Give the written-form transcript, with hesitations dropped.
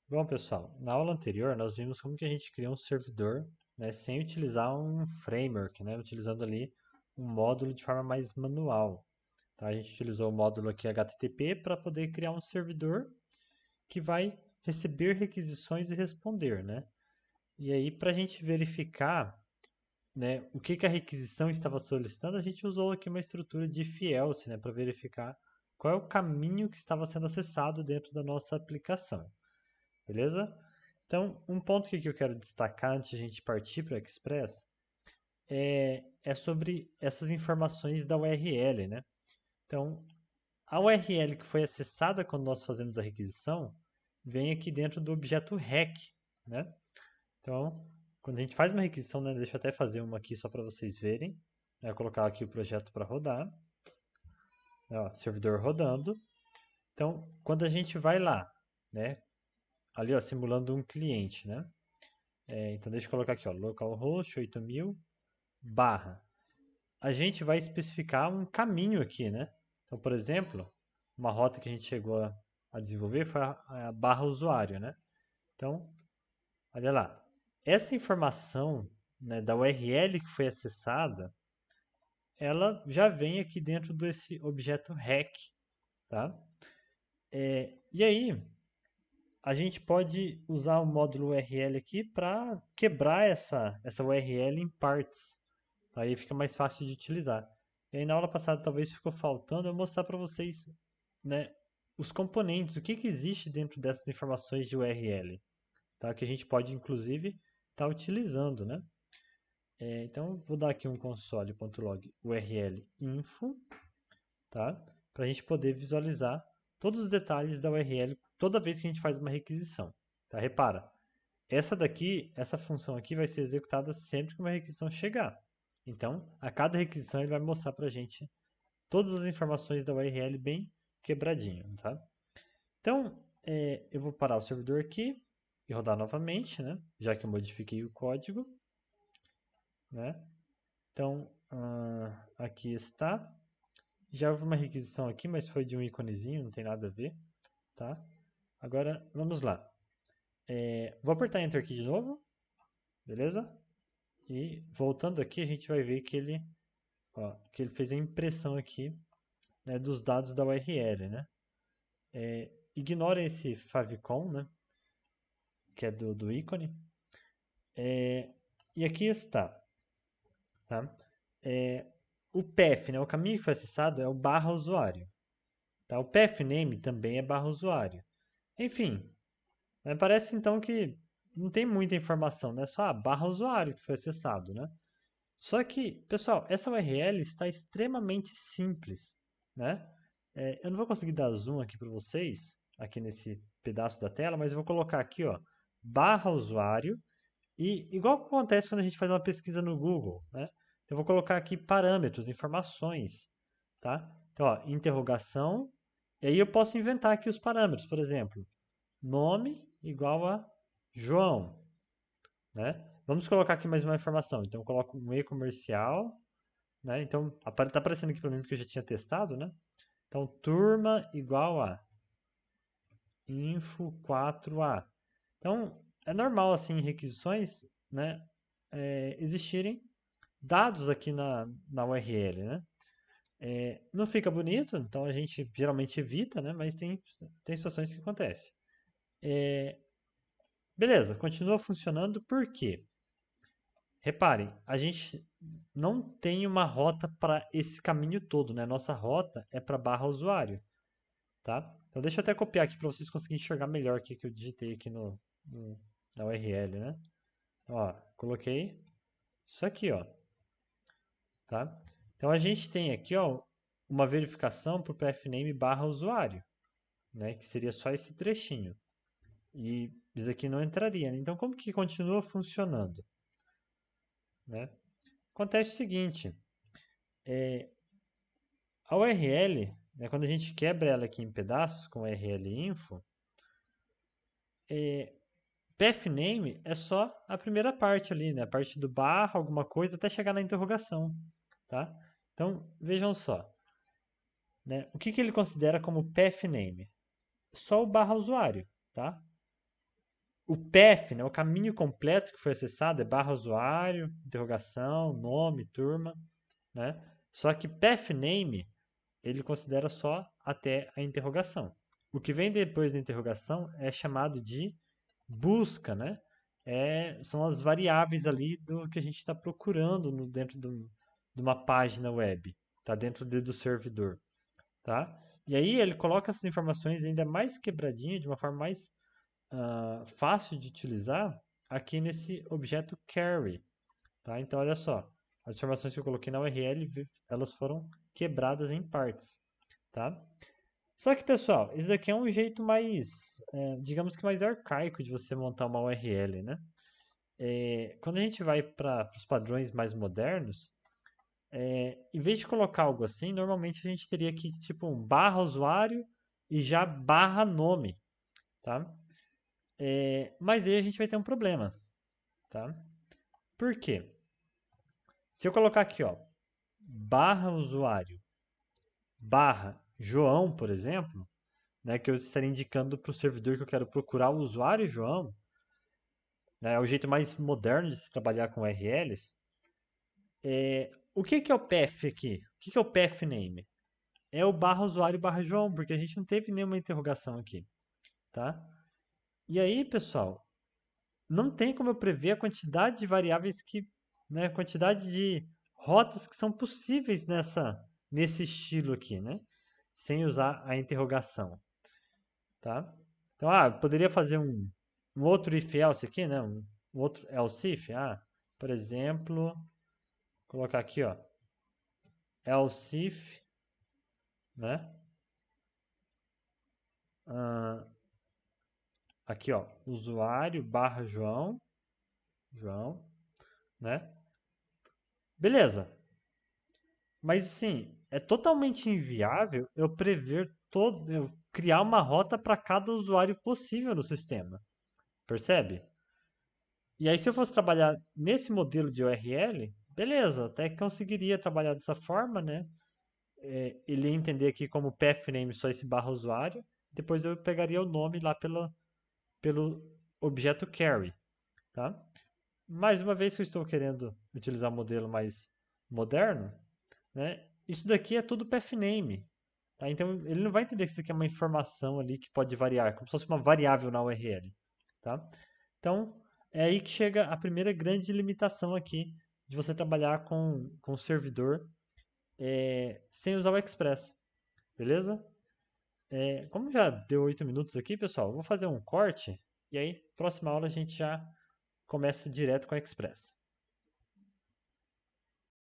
Bom, pessoal, na aula anterior nós vimos como que a gente cria um servidor, né, sem utilizar um framework, né, utilizando ali um módulo de forma mais manual. Tá? A gente utilizou o módulo aqui HTTP para poder criar um servidor que vai receber requisições e responder, né? E aí, para a gente verificar, né, o que a requisição estava solicitando, a gente usou aqui uma estrutura de if else, né, para verificar qual é o caminho que estava sendo acessado dentro da nossa aplicação. Beleza? Então, um ponto que eu quero destacar antes de a gente partir para o Express é sobre essas informações da URL, né? Então, a URL que foi acessada quando nós fazemos a requisição vem aqui dentro do objeto REC, né? Então, quando a gente faz uma requisição, né, deixa eu até fazer uma aqui só para vocês verem. Vou colocar aqui o projeto para rodar. Ó, servidor rodando. Então, quando a gente vai lá, né, ali ó, simulando um cliente, né? Então, deixa eu colocar aqui, ó, localhost 8000 barra. A gente vai especificar um caminho aqui, né? Então, por exemplo, uma rota que a gente chegou a desenvolver foi a barra usuário, né? Então, olha lá. Essa informação, né, da URL que foi acessada, ela já vem aqui dentro desse objeto REC, tá? E aí, a gente pode usar o módulo URL aqui para quebrar essa URL em partes. Tá? Aí fica mais fácil de utilizar. E aí na aula passada talvez ficou faltando eu mostrar para vocês, né, os componentes, o que existe dentro dessas informações de URL, tá? Que a gente pode inclusive estar utilizando, né? Então vou dar aqui um console.log URL info, tá? Para a gente poder visualizar todos os detalhes da URL toda vez que a gente faz uma requisição. Tá? Repara, essa função aqui vai ser executada sempre que uma requisição chegar. Então, a cada requisição ele vai mostrar para a gente todas as informações da URL bem quebradinho, tá? Então, eu vou parar o servidor aqui e rodar novamente, né? Já que eu modifiquei o código, né? Então, aqui está. Já houve uma requisição aqui, mas foi de um íconezinho, não tem nada a ver, tá? Agora, vamos lá. Vou apertar Enter aqui de novo, beleza? E voltando aqui, a gente vai ver que ele fez a impressão aqui, né, dos dados da URL, né? Ignora esse favicon, né, que é do ícone. E aqui está, tá? O path, né, o caminho que foi acessado é o barra usuário. Tá? O path name também é barra usuário. Enfim, né, parece então que não tem muita informação, né? Só a barra usuário que foi acessado, né? Só que, pessoal, essa URL está extremamente simples, né? Eu não vou conseguir dar zoom aqui para vocês, aqui nesse pedaço da tela, mas eu vou colocar aqui, ó, barra usuário, e igual acontece quando a gente faz uma pesquisa no Google, né? Então, eu vou colocar aqui parâmetros, informações, tá? Então, ó, interrogação, e aí eu posso inventar aqui os parâmetros, por exemplo, nome igual a João, né? Vamos colocar aqui mais uma informação. Então, eu coloco um e-comercial, né? Então, tá aparecendo aqui para mim porque eu já tinha testado, né? Então, turma igual a info 4A. Então, é normal, assim, em requisições, né? Existirem dados aqui na URL, né? Não fica bonito, então a gente geralmente evita, né? Mas tem situações que acontecem. Beleza, continua funcionando, por quê? Reparem, a gente não tem uma rota para esse caminho todo, né? Nossa rota é para barra usuário, tá? Então deixa eu até copiar aqui para vocês conseguirem enxergar melhor o que eu digitei aqui na URL, né? Ó, coloquei isso aqui, ó, tá? Então a gente tem aqui, ó, uma verificação para o pathname barra usuário, né? Que seria só esse trechinho. E isso aqui não entraria, né? Então como que continua funcionando, né? Acontece o seguinte, a URL, né, quando a gente quebra ela aqui em pedaços com URL info, pathname é só a primeira parte ali, né, a parte do barra, alguma coisa, até chegar na interrogação, tá? Então, vejam só, né, o que ele considera como pathname? Só o barra usuário, tá? O path, né, o caminho completo que foi acessado é barra usuário, interrogação, nome, turma, né? Só que path name, ele considera só até a interrogação. O que vem depois da interrogação é chamado de busca, né? São as variáveis ali do que a gente está procurando dentro de uma página web, tá? Dentro do servidor, tá? E aí ele coloca essas informações ainda mais quebradinha, de uma forma mais fácil de utilizar aqui nesse objeto carry, tá? Então olha só, as informações que eu coloquei na URL, elas foram quebradas em partes, tá? Só que, pessoal, isso daqui é um jeito mais, digamos que mais arcaico de você montar uma URL, né? Quando a gente vai para os padrões mais modernos, em vez de colocar algo assim, normalmente a gente teria que, tipo, um barra usuário e já barra nome, tá? Mas aí a gente vai ter um problema, tá? Por quê? Se eu colocar aqui, ó, barra usuário, barra João, por exemplo, né, que eu estaria indicando para o servidor que eu quero procurar o usuário João, né, é o jeito mais moderno de se trabalhar com URLs. O que é o path aqui? O que é o path name? É o barra usuário barra João, porque a gente não teve nenhuma interrogação aqui, tá? E aí, pessoal, não tem como eu prever a quantidade de variáveis que, né, a quantidade de rotas que são possíveis nesse estilo aqui, né? Sem usar a interrogação, tá? Então, eu poderia fazer um outro if else aqui, né? Um outro else if, por exemplo, colocar aqui, ó, else if, né? Ah, aqui, ó, usuário barra João, né? Beleza. Mas assim, é totalmente inviável eu criar uma rota para cada usuário possível no sistema. Percebe? E aí, se eu fosse trabalhar nesse modelo de URL, beleza, até que conseguiria trabalhar dessa forma, né? Ele ia entender aqui como pathname só esse barra usuário. Depois eu pegaria o nome lá pelo objeto carry, tá? Mais uma vez que eu estou querendo utilizar um modelo mais moderno, né? Isso daqui é tudo pathname, tá? Então ele não vai entender que isso aqui é uma informação ali que pode variar, como se fosse uma variável na URL, tá? Então é aí que chega a primeira grande limitação aqui de você trabalhar com o servidor sem usar o Express, beleza? Como já deu 8 minutos aqui, pessoal, eu vou fazer um corte e aí próxima aula a gente já começa direto com o Express.